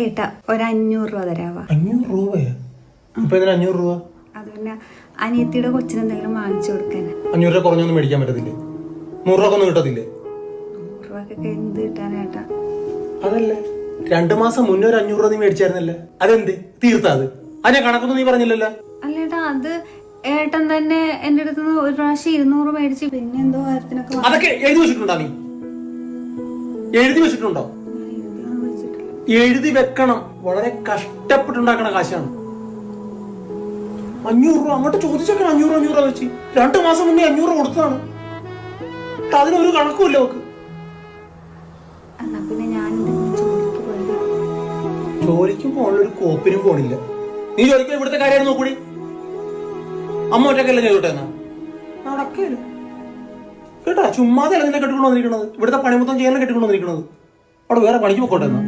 ഏട്ടാ ഒരു 500 രൂപ തരാവാ. 500 രൂപയോ? ഇപ്പൊ ഇതിന് 500 രൂപ? അത് പിന്നെ അനിയത്തിയുടെ കൊച്ചിന് എന്തെങ്കിലും വാങ്ങിച്ചു കൊടുക്കാൻ. 500 രൂപ കുറഞ്ഞൊന്നും മേടിക്കാൻ പറ്റത്തില്ലേ? 100 രൂപ ഒന്നും കിട്ടത്തില്ലേ? 100 രൂപക്കൊക്കെ എന്ത് കിട്ടാനേട്ടാ? അതല്ലേ 2 മാസം മുന്നേ ഒരു 500 രൂപ നീ മേടിച്ചായിരുന്നല്ലേ? അതെന്ത് തീർത്താ? അതിനെ കണക്കൊന്നും നീ പറഞ്ഞില്ലല്ലോ. അല്ലേട്ടാ, അത് ഏട്ടൻ തന്നെ എന്റെ അടുത്ത് ഒരു പ്രാവശ്യം 200 മേടിച്ച് പിന്നെ എന്തോ കാര്യത്തിനൊക്കെ അതൊക്കെ എഴുതി വെച്ചിട്ടുണ്ടോ? നീ എഴുതി വെച്ചിട്ടുണ്ടോ? എഴുതി വെക്കണം. വളരെ കഷ്ടപ്പെട്ടുണ്ടാക്കണ കാശാണ് 500 രൂപ. അങ്ങോട്ട് ചോദിച്ചൊക്കെ 500 രൂപ വെച്ച് 2 മാസം മുന്നേ 500 കൊടുത്തതാണ്. അതിനൊരു കണക്കുമില്ല നോക്ക്. എന്നാ പിന്നെ ഞാൻ ജോലിക്കും പോകാനുള്ളൊരു കോപ്പിനും പോണില്ല. നീ ജോലിക്കും ഇവിടുത്തെ കാര്യം നോക്കൂടി. അമ്മ ഒറ്റക്കല്ലേ ചെയ്തോട്ടെ എന്നാ നടക്കല്ല കേട്ടാ. ചുമ്മാതെ അല്ല നിന്നെ കെട്ടിക്കൊണ്ടു വന്നിരിക്കണത്. ഇവിടുത്തെ പണി മൊത്തം ചെയ്യാൻ കെട്ടിക്കൊണ്ടു വന്നിരിക്കണത്. അവിടെ വേറെ പണിക്ക് പോയിക്കോട്ടെ എന്നാ.